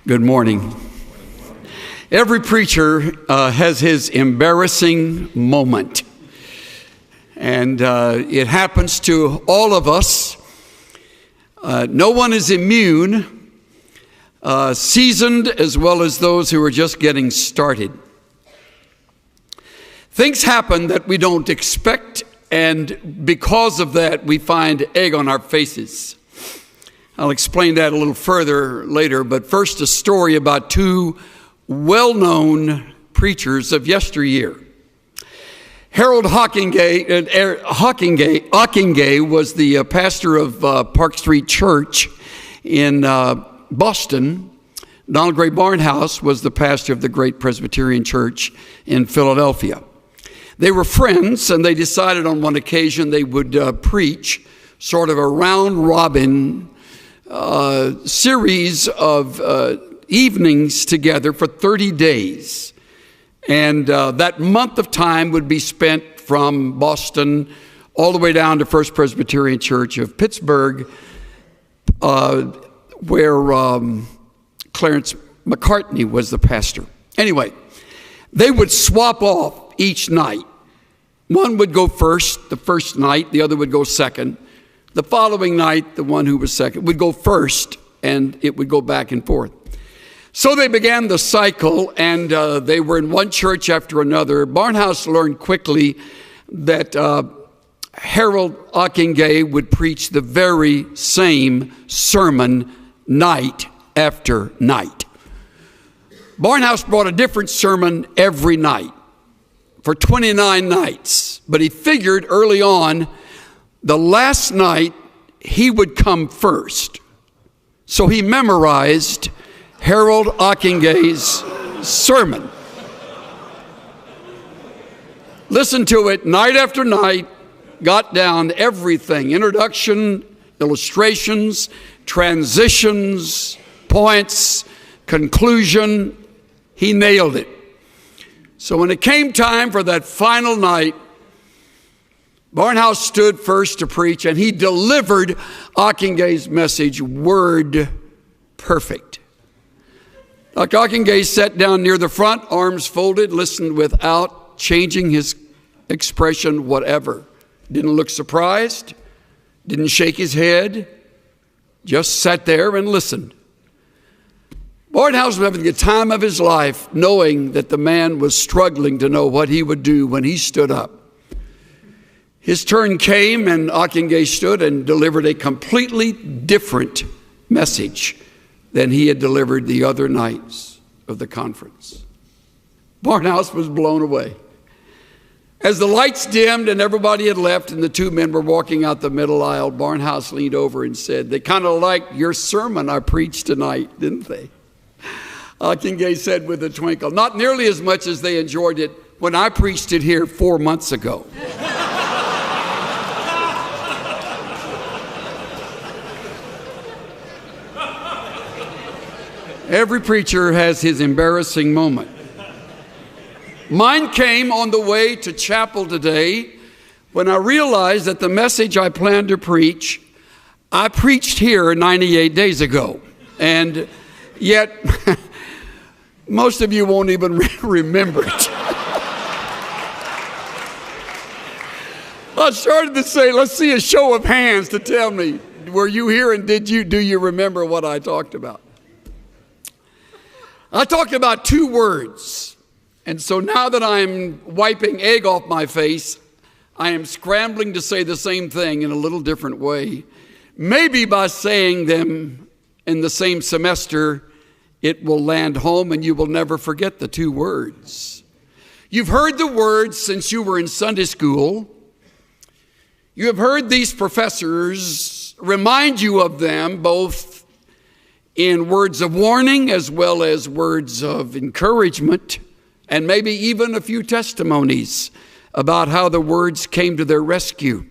Good morning. Every preacher has his embarrassing moment. And it happens to all of us. No one is immune, seasoned as well as those who are just getting started. Things happen that we don't expect, and because of that, we find egg on our faces. I'll explain that a little further later, but first a story about two well-known preachers of yesteryear. Harold Hocking-Gay was the pastor of Park Street Church in Boston. Donald Gray Barnhouse was the pastor of the Great Presbyterian Church in Philadelphia. They were friends, and they decided on one occasion they would preach sort of a round-robin series of evenings together for 30 days. And that month of time would be spent from Boston all the way down to First Presbyterian Church of Pittsburgh, where Clarence McCartney was the pastor. Anyway, they would swap off each night. One would go first, the first night, the other would go second. The following night, the one who was second would go first, and it would go back and forth. So they began the cycle, and they were in one church after another. Barnhouse learned quickly that Harold Hocking-Gay would preach the very same sermon night after night. Barnhouse brought a different sermon every night for 29 nights, but he figured early on the last night he would come first. So he memorized Harold Hocking-Gay's sermon. Listened to it night after night, got down everything: introduction, illustrations, transitions, points, conclusion. He nailed it. So when it came time for that final night, Barnhouse stood first to preach, and he delivered Hocking-Gay's message word perfect. Dr. Hocking-Gay sat down near the front, arms folded, listened without changing his expression whatever. Didn't look surprised, didn't shake his head, just sat there and listened. Barnhouse was having the time of his life, knowing that the man was struggling to know what he would do when he stood up. His turn came, and Hocking-Gay stood and delivered a completely different message than he had delivered the other nights of the conference. Barnhouse was blown away. As the lights dimmed and everybody had left and the two men were walking out the middle aisle, Barnhouse leaned over and said, "They kind of liked your sermon I preached tonight, didn't they?" Hocking-Gay said with a twinkle, "Not nearly as much as they enjoyed it when I preached it here 4 months ago." Every preacher has his embarrassing moment. Mine came on the way to chapel today when I realized that the message I planned to preach, I preached here 98 days ago. And yet, most of you won't even remember it. I started to say, let's see a show of hands to tell me, were you here and do you remember what I talked about? I talked about two words, and so now that I'm wiping egg off my face, I am scrambling to say the same thing in a little different way. Maybe by saying them in the same semester, it will land home and you will never forget the two words. You've heard the words since you were in Sunday school. You have heard these professors remind you of them both in words of warning as well as words of encouragement, and maybe even a few testimonies about how the words came to their rescue.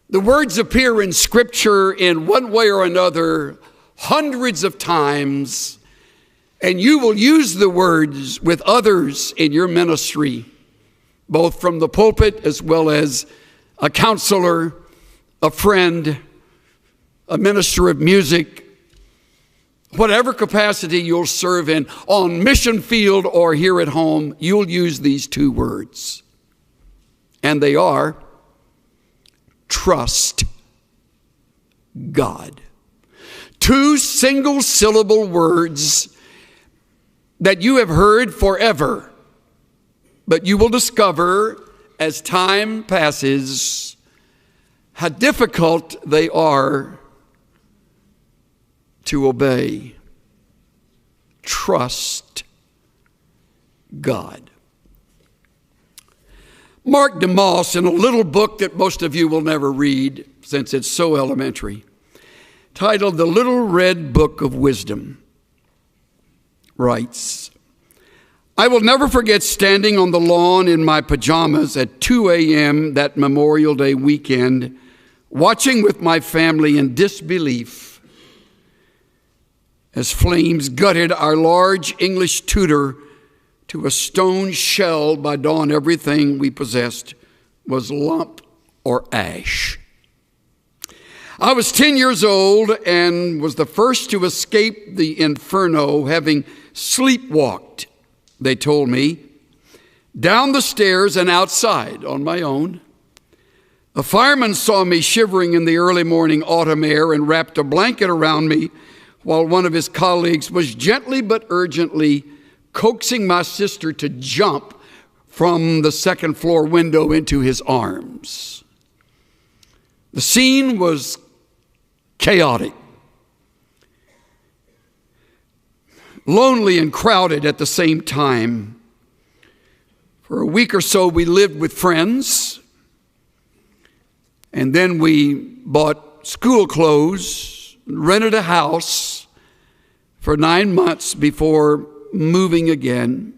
The words appear in Scripture in one way or another hundreds of times, and you will use the words with others in your ministry, both from the pulpit as well as a counselor, a friend, a minister of music, whatever capacity you'll serve in, on mission field or here at home, you'll use these two words. And they are, trust God. Two single-syllable words that you have heard forever, but you will discover as time passes how difficult they are to obey. Trust God. Mark DeMoss, in a little book that most of you will never read since it's so elementary, titled The Little Red Book of Wisdom, writes, I will never forget standing on the lawn in my pajamas at 2 a.m. that Memorial Day weekend, watching with my family in disbelief as flames gutted our large English tutor to a stone shell. By dawn, everything we possessed was lump or ash. I was 10 years old and was the first to escape the inferno, having sleepwalked, they told me, down the stairs and outside on my own. A fireman saw me shivering in the early morning autumn air and wrapped a blanket around me, while one of his colleagues was gently but urgently coaxing my sister to jump from the second floor window into his arms. The scene was chaotic, lonely and crowded at the same time. For a week or so, we lived with friends, and then we bought school clothes, rented a house for 9 months before moving again.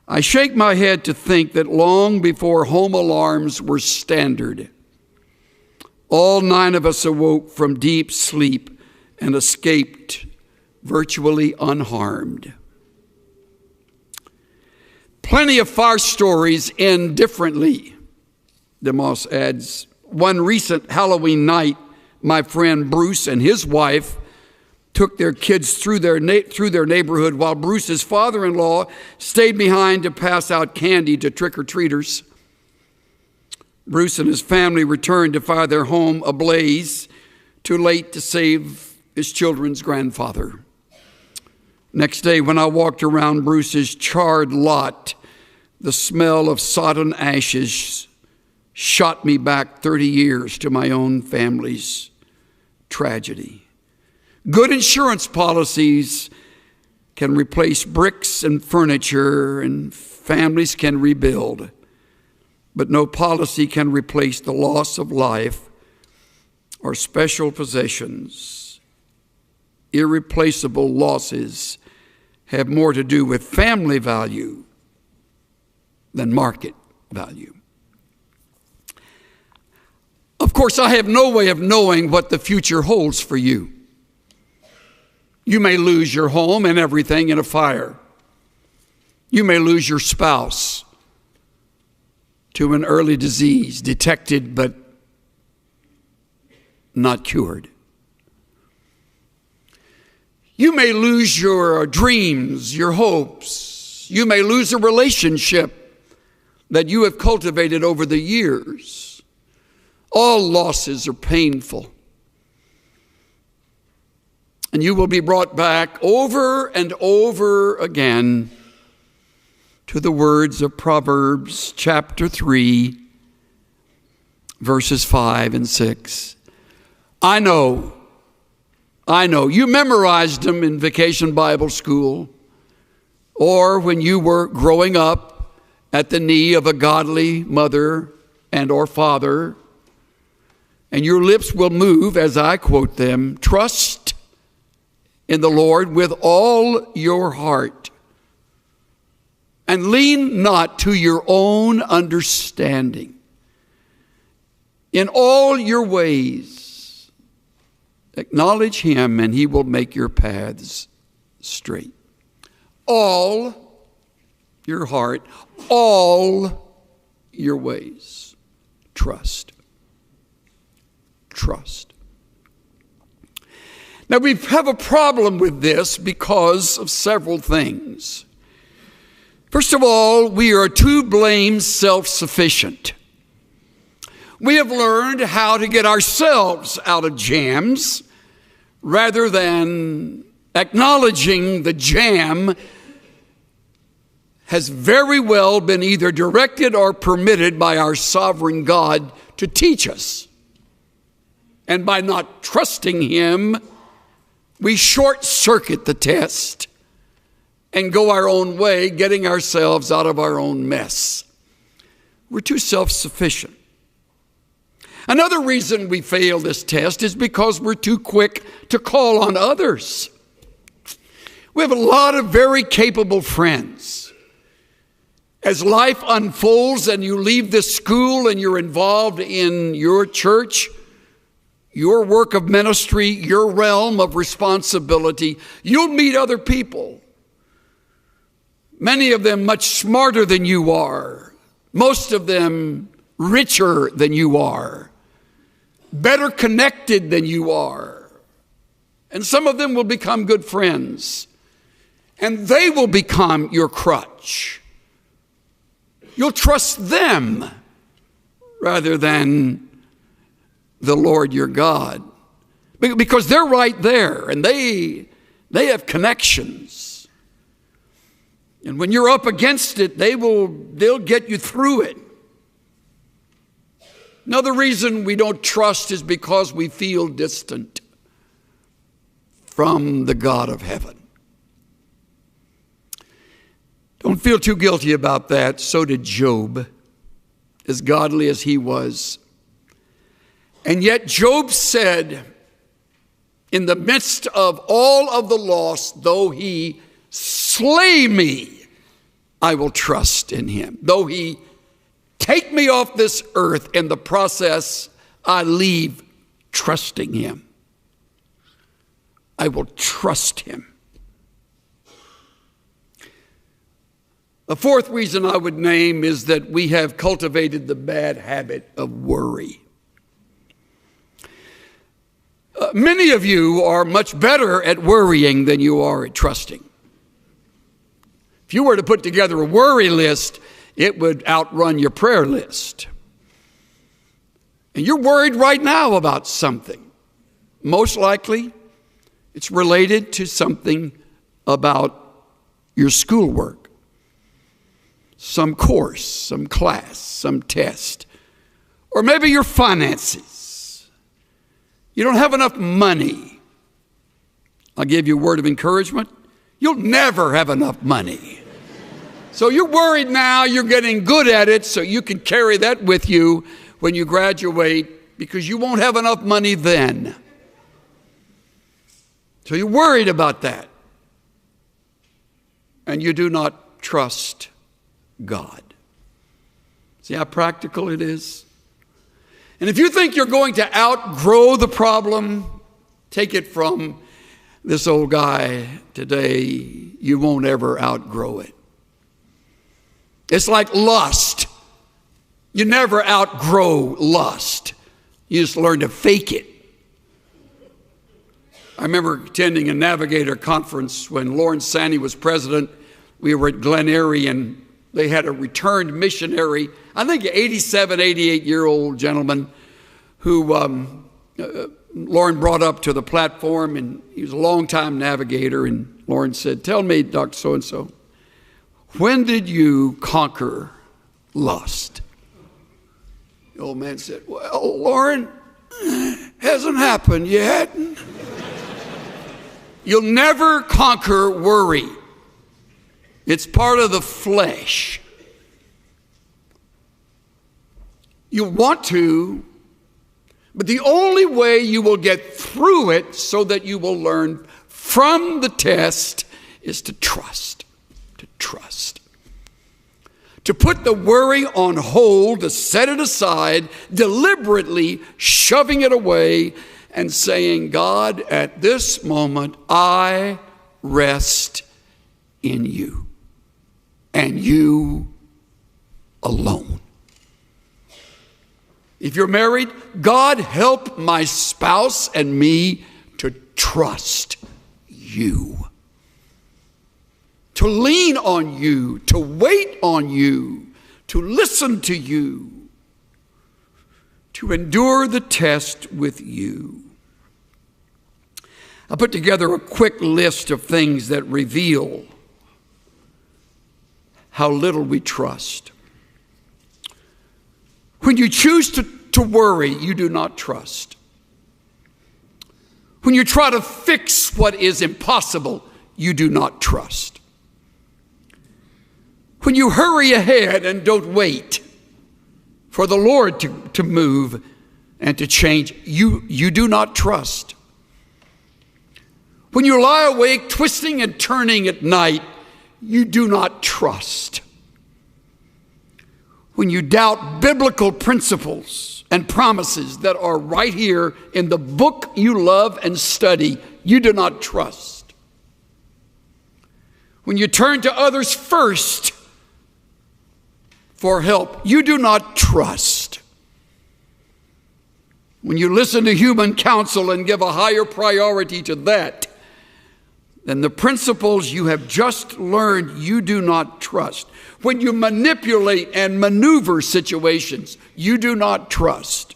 I shake my head to think that long before home alarms were standard, all 9 of us awoke from deep sleep and escaped virtually unharmed. Plenty of fire stories end differently, DeMoss adds. One recent Halloween night, my friend Bruce and his wife took their kids through their neighborhood while Bruce's father-in-law stayed behind to pass out candy to trick-or-treaters. Bruce and his family returned to find their home ablaze, too late to save his children's grandfather. Next day, when I walked around Bruce's charred lot, the smell of sodden ashes shot me back 30 years to my own family's tragedy. Good insurance policies can replace bricks and furniture, and families can rebuild. But no policy can replace the loss of life or special possessions. Irreplaceable losses have more to do with family value than market value. Of course, I have no way of knowing what the future holds for you. You may lose your home and everything in a fire. You may lose your spouse to an early disease, detected but not cured. You may lose your dreams, your hopes. You may lose a relationship that you have cultivated over the years. All losses are painful. And you will be brought back over and over again to the words of Proverbs chapter 3, verses 5 and 6. I know. You memorized them in Vacation Bible School or when you were growing up at the knee of a godly mother and or father, and your lips will move as I quote them. Trust in the Lord with all your heart, and lean not to your own understanding. In all your ways, acknowledge him, and he will make your paths straight. All your heart, all your ways, trust. Trust. Now, we have a problem with this because of several things. First of all, we are to blame self-sufficient. We have learned how to get ourselves out of jams rather than acknowledging the jam has very well been either directed or permitted by our sovereign God to teach us. And by not trusting Him, we short-circuit the test and go our own way, getting ourselves out of our own mess. We're too self-sufficient. Another reason we fail this test is because we're too quick to call on others. We have a lot of very capable friends. As life unfolds and you leave this school and you're involved in your church, your work of ministry, your realm of responsibility, you'll meet other people. Many of them much smarter than you are. Most of them richer than you are. Better connected than you are. And some of them will become good friends. And they will become your crutch. You'll trust them rather than the Lord your God. Because they're right there and they have connections. And when you're up against it, they'll get you through it. Another reason we don't trust is because we feel distant from the God of heaven. Don't feel too guilty about that. So did Job, as godly as he was. And yet Job said, in the midst of all of the loss, though he slay me, I will trust in him. Though he take me off this earth, in the process, I leave trusting him. I will trust him. The fourth reason I would name is that we have cultivated the bad habit of worry. Many of you are much better at worrying than you are at trusting. If you were to put together a worry list, it would outrun your prayer list. And you're worried right now about something. Most likely, it's related to something about your schoolwork. Some course, some class, some test, or maybe your finances. You don't have enough money. I'll give you a word of encouragement. You'll never have enough money. So you're worried now, you're getting good at it, so you can carry that with you when you graduate, because you won't have enough money then. So you're worried about that. And you do not trust God. See how practical it is? And if you think you're going to outgrow the problem, take it from this old guy today, you won't ever outgrow it. It's like lust. You never outgrow lust. You just learn to fake it. I remember attending a Navigator conference when Lawrence Sandy was president. We were at Glen Eyrie and they had a returned missionary, I think an 87, 88-year-old gentleman who Lauren brought up to the platform, and he was a long-time navigator, and Lauren said, "Tell me, Dr. So-and-so, when did you conquer lust?" The old man said, "Well, Lauren, hasn't happened yet." You'll never conquer worry. It's part of the flesh. You want to, but the only way you will get through it so that you will learn from the test is to trust. To trust. To put the worry on hold, to set it aside, deliberately shoving it away and saying, "God, at this moment, I rest in you. And you alone." If you're married, God, help my spouse and me to trust you, to lean on you, to wait on you, to listen to you, to endure the test with you. I put together a quick list of things that reveal how little we trust. When you choose to worry, you do not trust. When you try to fix what is impossible, you do not trust. When you hurry ahead and don't wait for the Lord to move and to change, you do not trust. When you lie awake, twisting and turning at night, you do not trust. When you doubt biblical principles and promises that are right here in the book you love and study, you do not trust. When you turn to others first for help, you do not trust. When you listen to human counsel and give a higher priority to that than the principles you have just learned, you do not trust. When you manipulate and maneuver situations, you do not trust.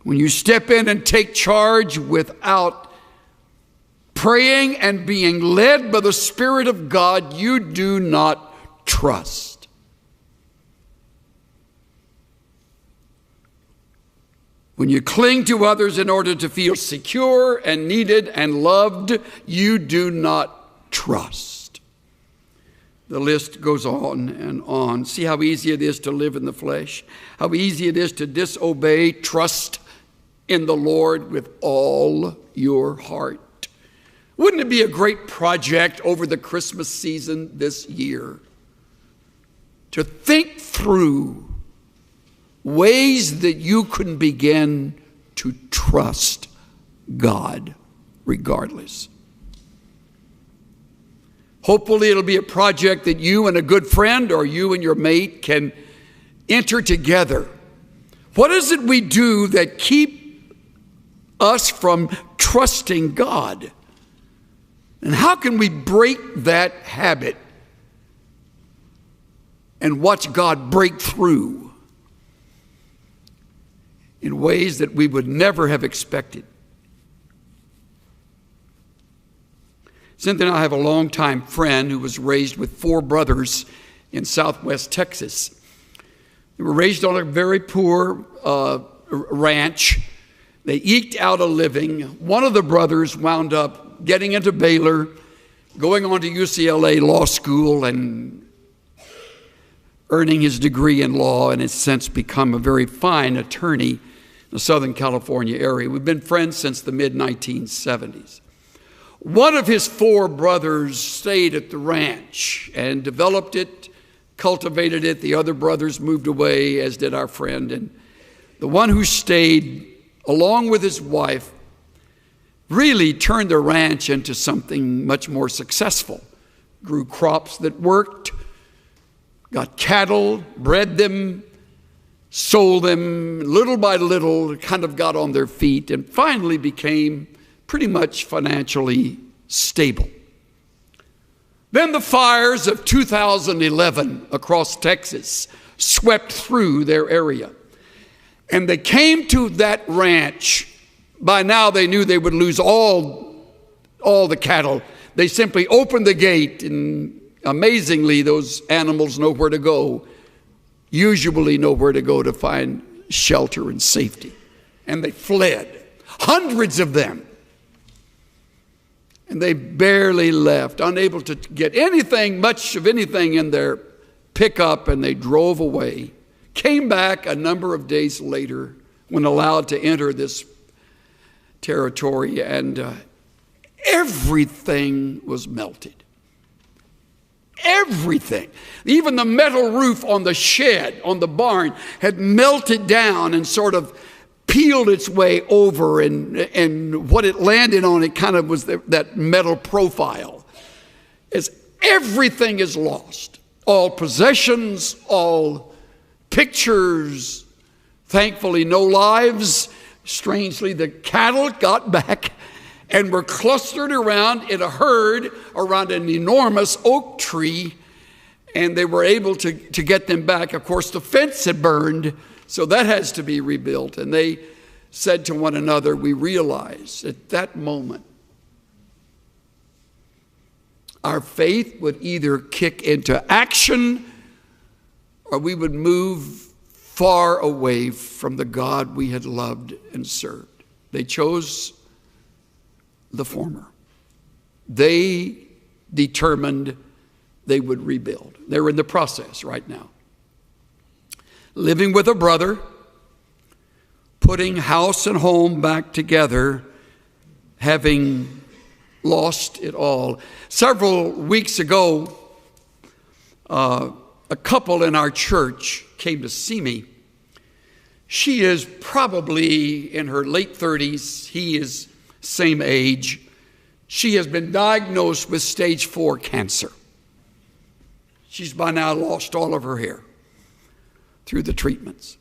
When you step in and take charge without praying and being led by the Spirit of God, you do not trust. When you cling to others in order to feel secure and needed and loved, you do not trust. The list goes on and on. See how easy it is to live in the flesh, how easy it is to disobey. Trust in the Lord with all your heart. Wouldn't it be a great project over the Christmas season this year to think through ways that you can begin to trust God regardless? Hopefully it'll be a project that you and a good friend or you and your mate can enter together. What is it we do that keep us from trusting God? And how can we break that habit and watch God break through in ways that we would never have expected? Cynthia and I have a longtime friend who was raised with 4 brothers in southwest Texas. They were raised on a very poor ranch. They eked out a living. One of the brothers wound up getting into Baylor, going on to UCLA Law School, and earning his degree in law, and has since become a very fine attorney in the Southern California area. We've been friends since the mid-1970s. One of his 4 brothers stayed at the ranch and developed it, cultivated it. The other brothers moved away, as did our friend. And the one who stayed, along with his wife, really turned the ranch into something much more successful. Grew crops that worked, got cattle, bred them, sold them. Little by little, kind of got on their feet and finally became pretty much financially stable. Then the fires of 2011 across Texas swept through their area. And they came to that ranch. By now they knew they would lose all the cattle. They simply opened the gate, and amazingly those animals know where to go, usually know where to go to find shelter and safety. And they fled, hundreds of them. And they barely left, unable to get anything, much of anything in their pickup, and they drove away. Came back a number of days later when allowed to enter this territory, and everything was melted. Everything. Even the metal roof on the shed, on the barn, had melted down and sort of peeled its way over, and what it landed on, it kind of was that metal profile. As everything is lost. All possessions, all pictures, thankfully no lives. Strangely, the cattle got back and were clustered around in a herd around an enormous oak tree, and they were able to get them back. Of course, the fence had burned, so that has to be rebuilt. And they said to one another, we realized at that moment our faith would either kick into action or we would move far away from the God we had loved and served. They chose the former. They determined they would rebuild. They're in the process right now. Living with a brother, putting house and home back together, having lost it all. Several weeks ago, a couple in our church came to see me. She is probably in her late 30s. He is same age. She has been diagnosed with stage 4 cancer. She's by now lost all of her hair through the treatments.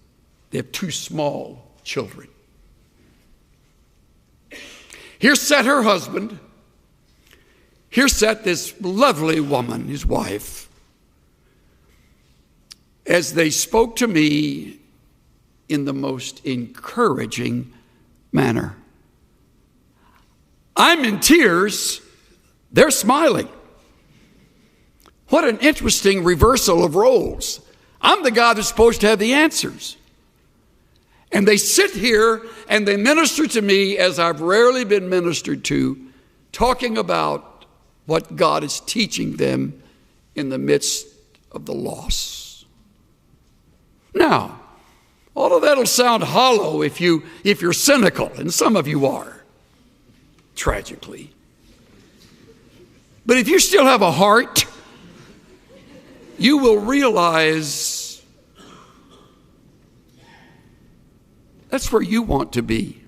They have 2 small children. Here sat her husband. Here sat this lovely woman, his wife. As they spoke to me in the most encouraging manner. I'm in tears. They're smiling. What an interesting reversal of roles. I'm the guy that's supposed to have the answers. And they sit here and they minister to me as I've rarely been ministered to, talking about what God is teaching them in the midst of the loss. Now, all of that will sound hollow if you're cynical, and some of you are, tragically. But if you still have a heart, you will realize that's where you want to be.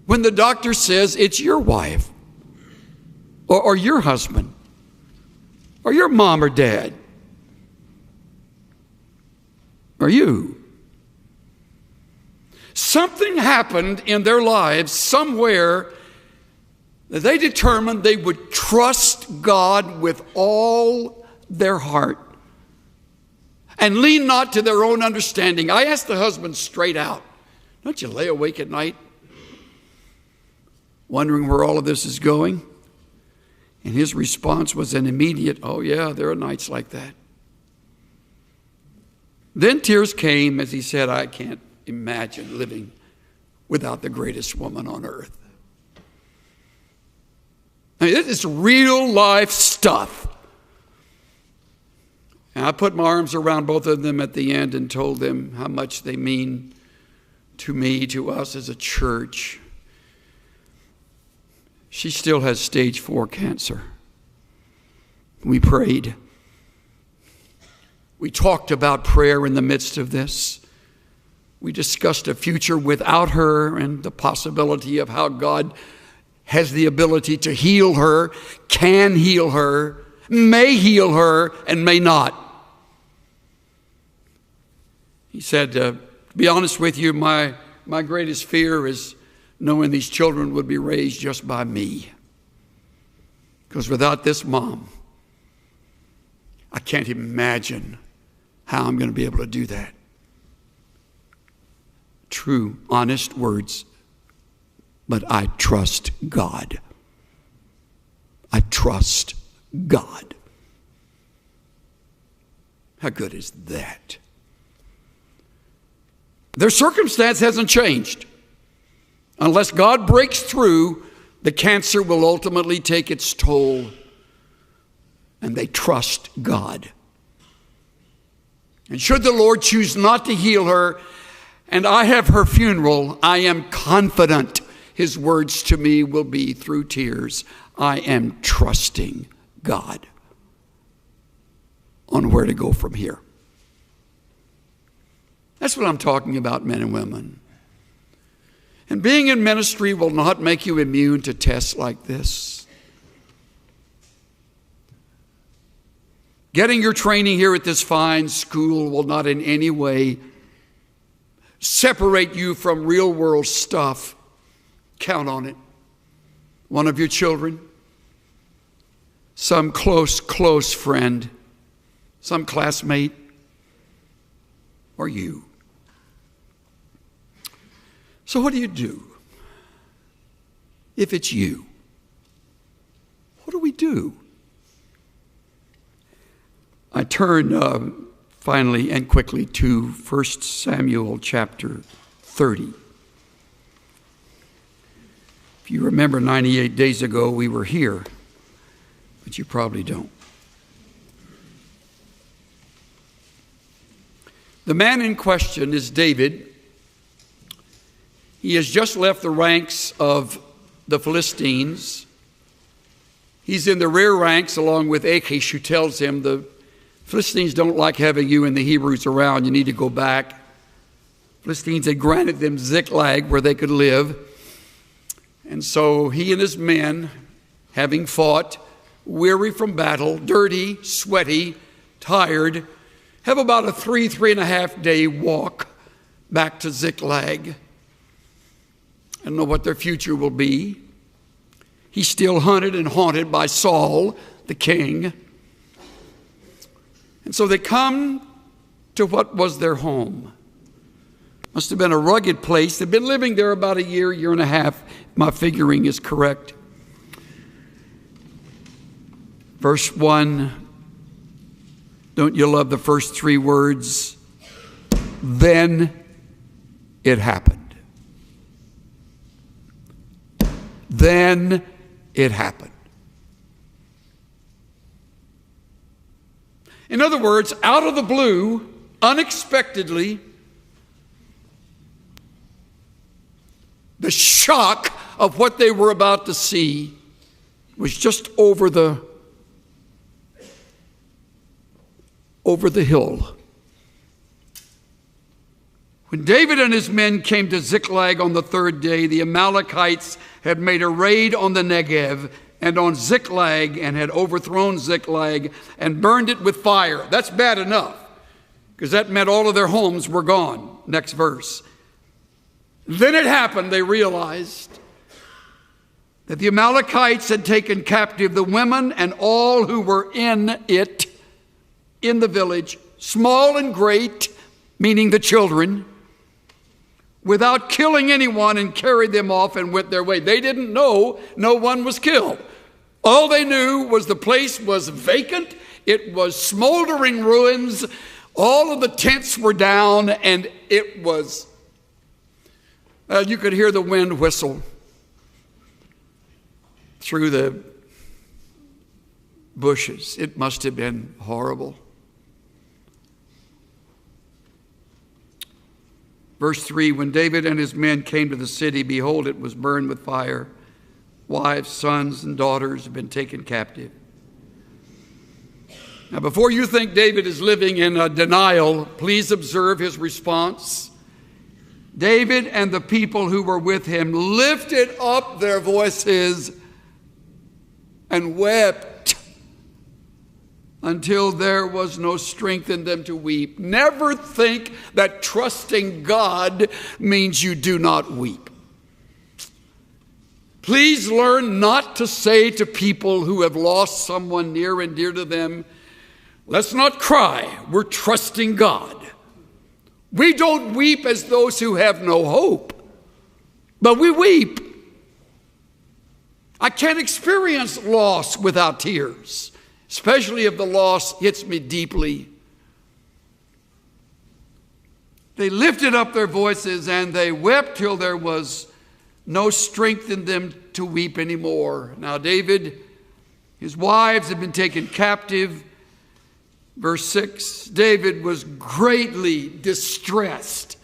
When the doctor says it's your wife, or your husband, or your mom or dad, or you. Something happened in their lives somewhere that they determined they would trust God with all their heart and lean not to their own understanding. I asked the husband straight out, don't you lay awake at night wondering where all of this is going? And his response was an immediate, oh yeah, there are nights like that. Then tears came as he said, I can't imagine living without the greatest woman on earth. I mean, this is real life stuff. And I put my arms around both of them at the end and told them how much they mean to me, to us as a church. She still has stage 4 cancer. We prayed. We talked about prayer in the midst of this. We discussed a future without her and the possibility of how God has the ability to heal her, can heal her, may heal her, and may not. He said, to be honest with you, my greatest fear is knowing these children would be raised just by me. Because without this mom, I can't imagine how I'm going to be able to do that. True, honest words. But I trust God. I trust God. How good is that? Their circumstance hasn't changed. Unless God breaks through, the cancer will ultimately take its toll. And they trust God. And should the Lord choose not to heal her, and I have her funeral, I am confident his words to me will be through tears, I am trusting God on where to go from here. That's what I'm talking about, men and women. And being in ministry will not make you immune to tests like this. Getting your training here at this fine school will not in any way separate you from real world stuff Count on it. One of your children, some close friend, some classmate, or you. So what do you do if it's you? What do we do? I turn finally and quickly to 1 Samuel chapter 30. If you remember 98 days ago, we were here, but you probably don't. The man in question is David. He has just left the ranks of the Philistines. He's in the rear ranks along with Achish, who tells him the Philistines don't like having you and the Hebrews around. You need to go back. Philistines had granted them Ziklag where they could live. And so he and his men, having fought, weary from battle, dirty, sweaty, tired, have about a 3.5 day walk back to Ziklag. I don't know what their future will be. He's still hunted and haunted by Saul, the king. And so they come to what was their home. Must have been a rugged place. They've been living there about a year and a half. My figuring is correct. Verse 1, don't you love the first 3 words? Then it happened. Then it happened. In other words, out of the blue, unexpectedly, the shock of what they were about to see was just over the hill. When David and his men came to Ziklag on the 3rd day, the Amalekites had made a raid on the Negev and on Ziklag and had overthrown Ziklag and burned it with fire. That's bad enough, because that meant all of their homes were gone. Next verse. Then it happened, they realized that the Amalekites had taken captive the women and all who were in it, in the village, small and great, meaning the children, without killing anyone, and carried them off and went their way. They didn't know no one was killed. All they knew was the place was vacant. It was smoldering ruins. All of the tents were down, and it was, you could hear the wind whistle through the bushes. It must have been horrible. Verse 3, when David and his men came to the city, behold, it was burned with fire. Wives, sons, and daughters have been taken captive. Now, before you think David is living in denial, please observe his response. David and the people who were with him lifted up their voices and wept until there was no strength in them to weep. Never think that trusting God means you do not weep. Please learn not to say to people who have lost someone near and dear to them, let's not cry, we're trusting God. We don't weep as those who have no hope, but we weep. I can't experience loss without tears, especially if the loss hits me deeply. They lifted up their voices and they wept till there was no strength in them to weep anymore. Now David, his wives had been taken captive. Verse 6, David was greatly distressed.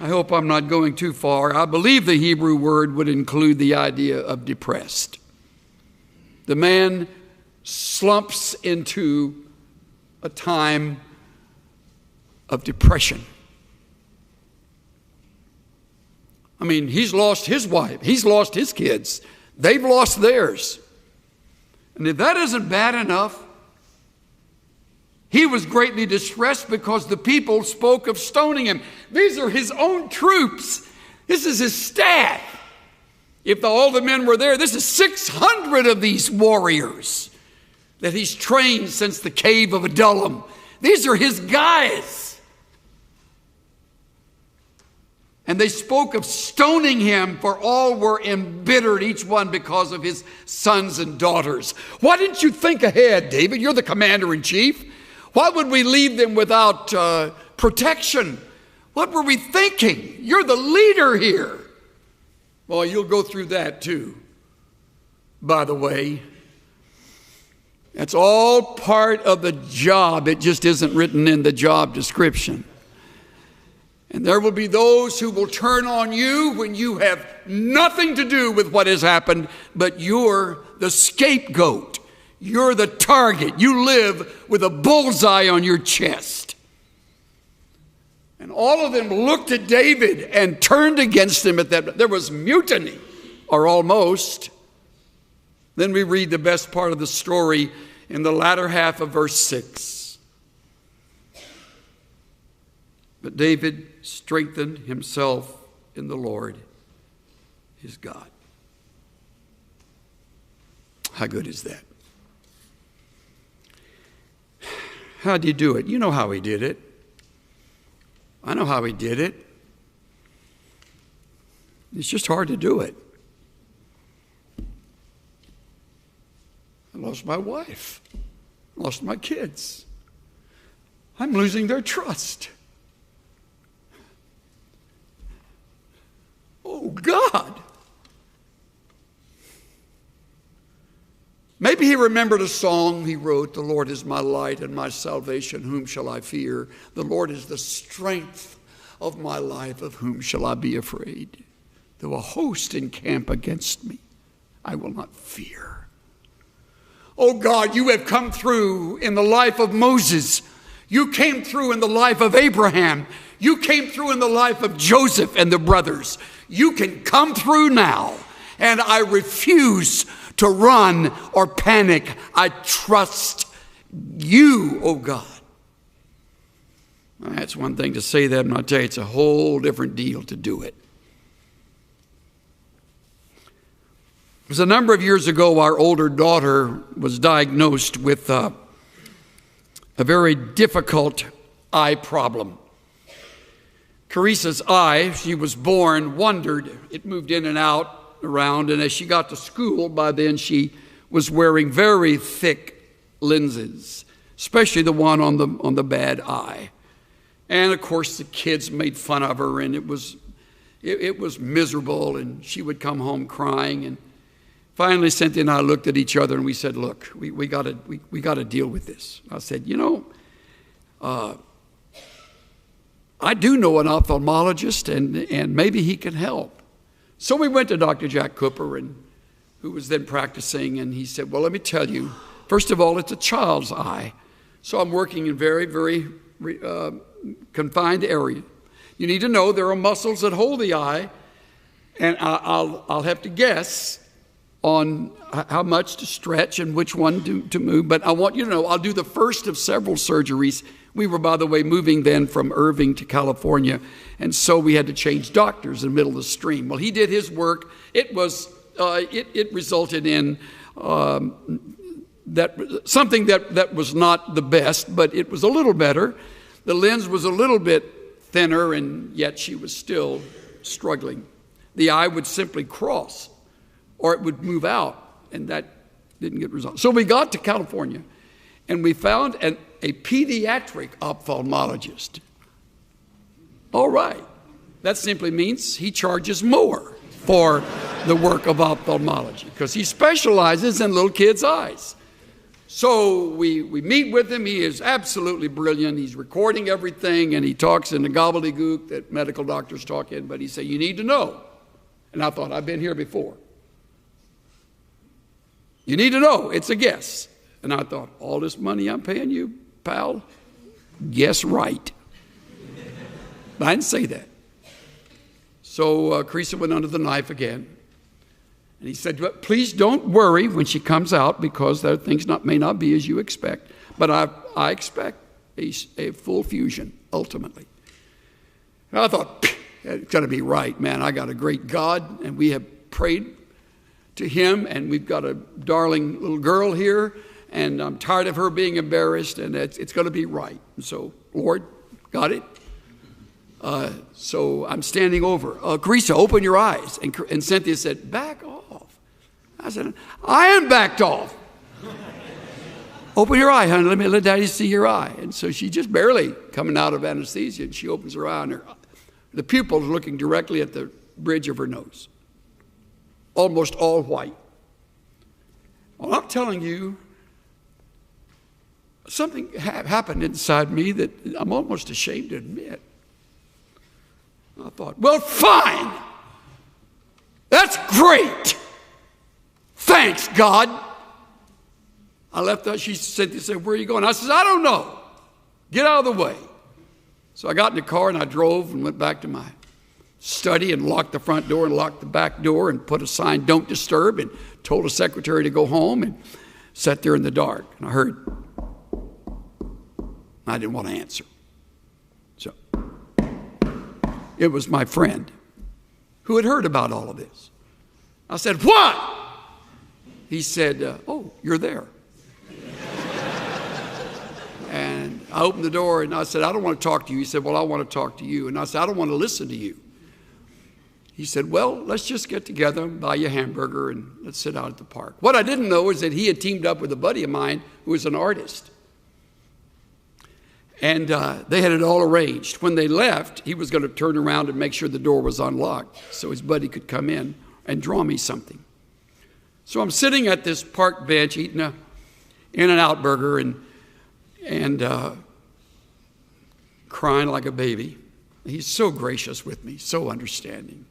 I hope I'm not going too far. I believe the Hebrew word would include the idea of depressed. The man slumps into a time of depression. I mean, he's lost his wife. He's lost his kids. They've lost theirs. And if that isn't bad enough, he was greatly distressed because the people spoke of stoning him. These are his own troops. This is his staff. If all the men were there, this is 600 of these warriors that he's trained since the cave of Adullam. These are his guys. And they spoke of stoning him, for all were embittered, each one because of his sons and daughters. Why didn't you think ahead, David? You're the commander in chief. Why would we leave them without protection? What were we thinking? You're the leader here. Well, you'll go through that too, by the way. That's all part of the job. It just isn't written in the job description. And there will be those who will turn on you when you have nothing to do with what has happened, but you're the scapegoat. You're the target. You live with a bullseye on your chest. And all of them looked at David and turned against him at that. There was mutiny, or almost. Then we read the best part of the story in the latter half of verse 6. But David strengthened himself in the Lord, his God. How good is that? How did he do it? You know how he did it. I know how he did it. It's just hard to do it. I lost my wife. I lost my kids. I'm losing their trust. Oh, God. Maybe he remembered a song he wrote, "The Lord is my light and my salvation, whom shall I fear? The Lord is the strength of my life, of whom shall I be afraid? Though a host encamp against me, I will not fear." Oh God, you have come through in the life of Moses. You came through in the life of Abraham. You came through in the life of Joseph and the brothers. You can come through now, and I refuse to run or panic. I trust you, oh God. That's one thing to say that, and I'll tell you, it's a whole different deal to do it. It was a number of years ago, our older daughter was diagnosed with a very difficult eye problem. Carissa's eye, she was born, wandered. It moved in and out around, and as she got to school, by then she was wearing very thick lenses, especially the one on the bad eye. And of course the kids made fun of her, and it was miserable, and she would come home crying. And finally Cynthia and I looked at each other and we said, look, we got to deal with this. I said, I do know an ophthalmologist, and maybe he can help. So we went to Dr. Jack Cooper, who was then practicing, and he said, well, let me tell you, first of all, it's a child's eye. So I'm working in very, very confined area. You need to know there are muscles that hold the eye, and I'll have to guess on how much to stretch and which one to move. But I want you to know I'll do the first of several surgeries. We were, by the way, moving then from Irving to California, and so we had to change doctors in the middle of the stream. Well, he did his work. It resulted in something that was not the best, but it was a little better. The lens was a little bit thinner, and yet she was still struggling. The eye would simply cross, or it would move out, and that didn't get resolved. So we got to California, and we found a pediatric ophthalmologist. All right. That simply means he charges more for the work of ophthalmology because he specializes in little kids' eyes. So we meet with him. He is absolutely brilliant. He's recording everything, and he talks in the gobbledygook that medical doctors talk in, but he said, you need to know. And I thought, I've been here before. You need to know. It's a guess. And I thought, all this money I'm paying you, pal, guess right. But I didn't say that. So Carissa went under the knife again. And he said, please don't worry when she comes out, because there things may not be as you expect. But I expect a full fusion, ultimately. And I thought, it's got to be right, man. I got a great God, and we have prayed to him, and we've got a darling little girl here, and I'm tired of her being embarrassed, and it's going to be right. And so, Lord, got it? So I'm standing over. Carissa, open your eyes. And Cynthia said, back off. I said, I am backed off. Open your eye, honey. Let Daddy see your eye. And so she just barely coming out of anesthesia, and she opens her eye, and the pupil is looking directly at the bridge of her nose. Almost all white. Well, I'm telling you, something happened inside me that I'm almost ashamed to admit. I thought, well, fine. That's great. Thanks, God. I left her. She said, where are you going? I said, I don't know. Get out of the way. So I got in the car and I drove and went back to my study and locked the front door and locked the back door and put a sign, don't disturb, and told the secretary to go home and sat there in the dark. And I heard, I didn't want to answer. So it was my friend who had heard about all of this. I said, what? He said, oh, you're there. And I opened the door and I said, I don't want to talk to you. He said, well, I want to talk to you. And I said, I don't want to listen to you. He said, well, let's just get together, buy you a hamburger, and let's sit out at the park. What I didn't know is that he had teamed up with a buddy of mine who was an artist. And they had it all arranged. When they left, he was going to turn around and make sure the door was unlocked so his buddy could come in and draw me something. So I'm sitting at this park bench eating a In-N-Out burger and crying like a baby. He's so gracious with me, so understanding.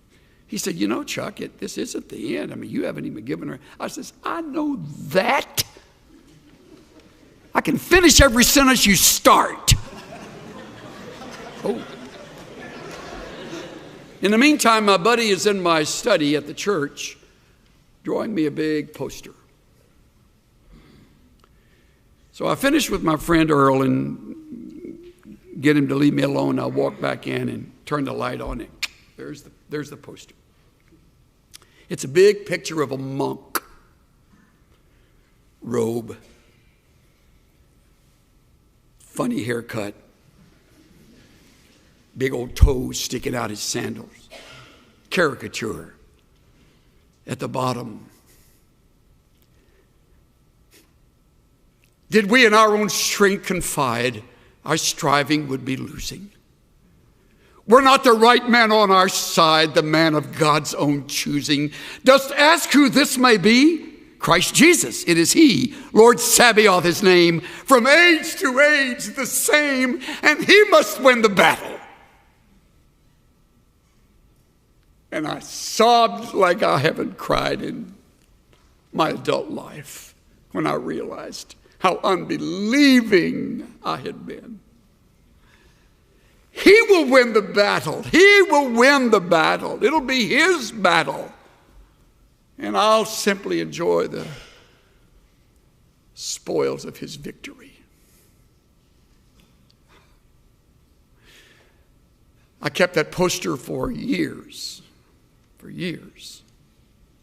He said, you know, Chuck, this isn't the end. I mean, you haven't even given her. I says, I know that. I can finish every sentence you start. Oh. In the meantime, my buddy is in my study at the church drawing me a big poster. So I finished with my friend Earl and get him to leave me alone. I walk back in and turn the light on, and there's the poster. It's a big picture of a monk, robe, funny haircut, big old toes sticking out his sandals, caricature. At the bottom, did we in our own strength confide, our striving would be losing. We're not the right man on our side, the man of God's own choosing. Dost ask who this may be? Christ Jesus, it is he, Lord Sabaoth his name, from age to age the same, and he must win the battle. And I sobbed like I haven't cried in my adult life when I realized how unbelieving I had been. He will win the battle. He will win the battle. It'll be his battle. And I'll simply enjoy the spoils of his victory. I kept that poster for years.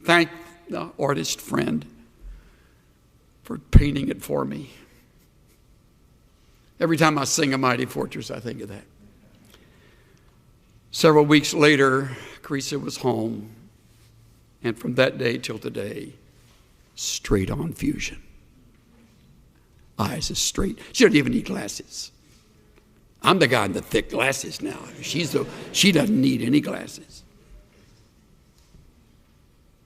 Thank the artist friend for painting it for me. Every time I sing A Mighty Fortress, I think of that. Several weeks later, Carissa was home, and from that day till today, straight on fusion. Eyes as straight. She doesn't even need glasses. I'm the guy in the thick glasses now. She doesn't need any glasses.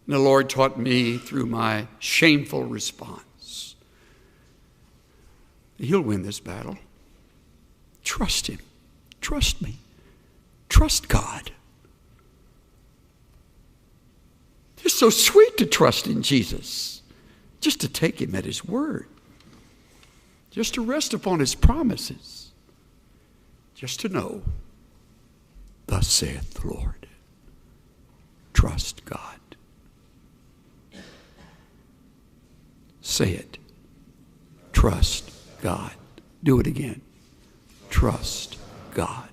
And the Lord taught me through my shameful response, he'll win this battle. Trust him. Trust me. Trust God. It's so sweet to trust in Jesus, just to take him at his word, just to rest upon his promises, just to know, thus saith the Lord. Trust God. Say it. Trust God. Do it again. Trust God.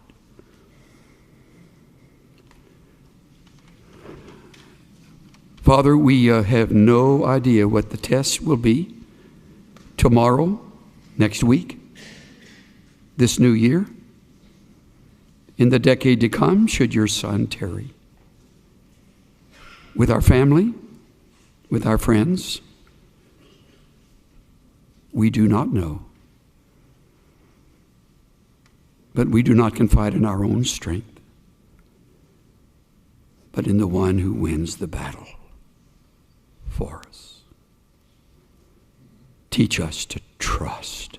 Father, we have no idea what the test will be tomorrow, next week, this new year, in the decade to come, should your Son tarry. With our family, with our friends, we do not know. But we do not confide in our own strength, but in the one who wins the battle for us. Teach us to trust